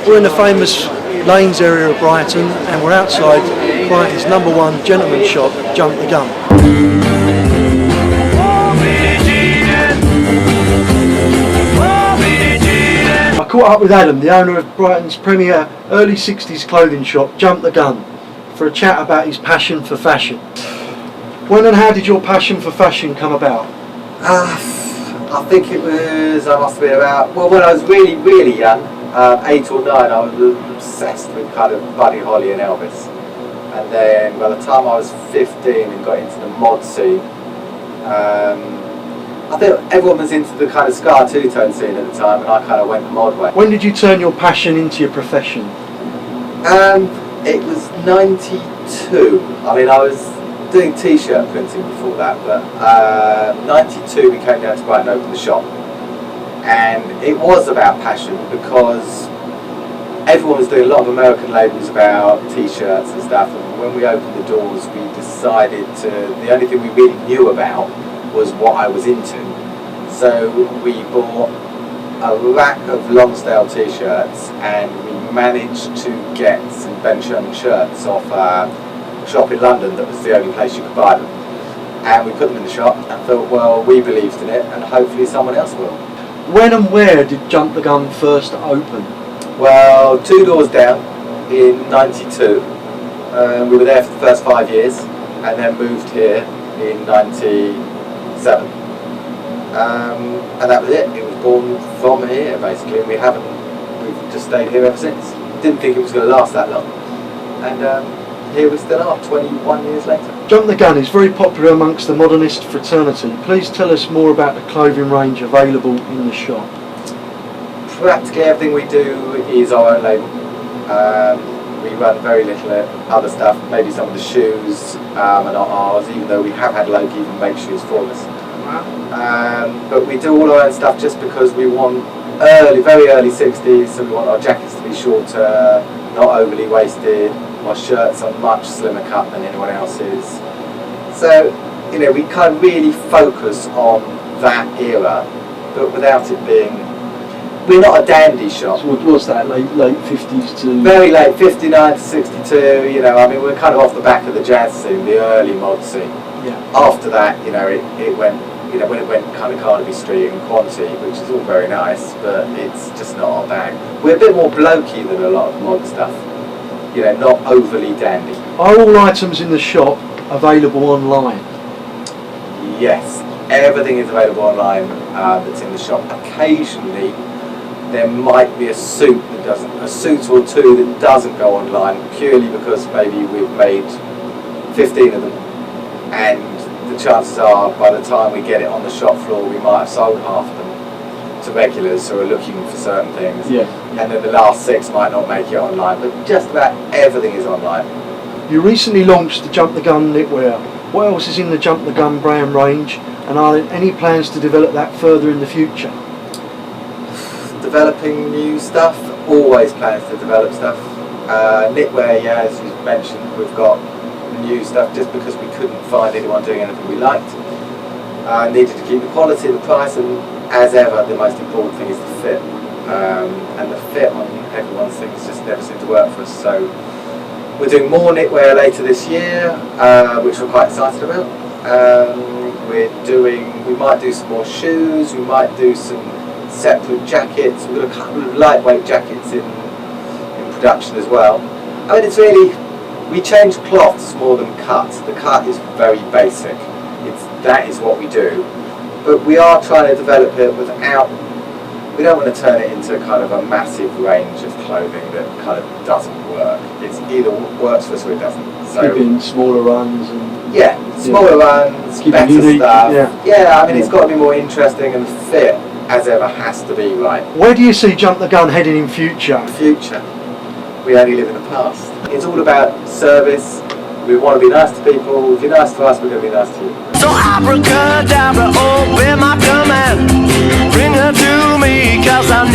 We're in the famous Lanes area of Brighton, and we're outside Brighton's #1 gentleman's shop, Jump the Gun. I caught up with Adam, the owner of Brighton's premier early 60s clothing shop, Jump the Gun, for a chat about his passion for fashion. When and how did your passion for fashion come about? I think it was, I must have been about, well, when I was really, really young, 8 or 9, I was obsessed with kind of Buddy Holly and Elvis. And then by the time I was 15 and got into the mod scene, I think everyone was into the kind of Scar two-tone scene at the time, and I kind of went the mod way. When did you turn your passion into your profession? It was 92. I mean, I was doing t-shirt printing before that, but 92 we came down to Brighton and opened the shop. And it was about passion because everyone was doing a lot of American labels about t-shirts and stuff, and when we opened the doors we decided to, the only thing we really knew about was what I was into. So we bought a rack of Lonsdale t-shirts and we managed to get some Ben Sherman shirts off a shop in London that was the only place you could buy them. And we put them in the shop and thought, well, we believed in it and hopefully someone else will. When and where did Jump the Gun first open? Well, 2 doors down in 92. We were there for the first 5 years and then moved here in 97. And that was it. It was born from here basically, and we've just stayed here ever since. Didn't think it was going to last that long. And here we still are, 21 years later. Jump the Gun is very popular amongst the modernist fraternity. Please tell us more about the clothing range available in the shop. Practically everything we do is our own label. We run very little other stuff, maybe some of the shoes are not ours, even though we have had Loki even make shoes for us. But we do all our own stuff just because we want very early 60s, so we want our jackets to be shorter, not overly waisted. Our shirts are much slimmer cut than anyone else's. So, you know, we kind of really focus on that era, but without it being, we're not a dandy shop. So what was that, late 50s to... Very late, 59 to 62, you know, I mean, we're kind of off the back of the jazz scene, the early mod scene. Yeah. After that, you know, it went, you know, when it went kind of Carnaby Street and Quantity, which is all very nice, but it's just not our bag. We're a bit more blokey than a lot of mod stuff. You know, not overly dandy. Are all items in the shop available online? Yes, everything is available online that's in the shop. Occasionally, there might be a suit or two that doesn't go online, purely because maybe we've made 15 of them, and the chances are by the time we get it on the shop floor, we might have sold half of them to regulars who are looking for certain things. Yeah. And then the last 6 might not make it online, but just about everything is online. You recently launched the Jump the Gun knitwear. What else is in the Jump the Gun brand range, and are there any plans to develop that further in the future? Developing new stuff, always plans to develop stuff. Knitwear, yeah, as you mentioned, we've got new stuff just because we couldn't find anyone doing anything we liked. Needed to keep the quality, the price, and as ever, the most important thing is the fit. And the fit on everyone's things just never seem to work for us. So we're doing more knitwear later this year, which we're quite excited about. We might do some more shoes, we might do some separate jackets. We've got a couple of lightweight jackets in production as well. I mean, it's really, we change cloths more than cuts. The cut is very basic. That is what we do. But we are trying to develop it without, we don't want to turn it into kind of a massive range of clothing that kind of doesn't work. It's either works for us or it doesn't. So keeping smaller runs and... Yeah, smaller runs, better unique stuff. Yeah, I mean, it's got to be more interesting, and the fit, as ever, has to be right. Where do you see Jump the Gun heading in future? Future. We only live in the past. It's all about service. We want to be nice to people. If you're nice to us, we're going to be nice to you. So abracadabra, open my command, bring her to me, 'cause I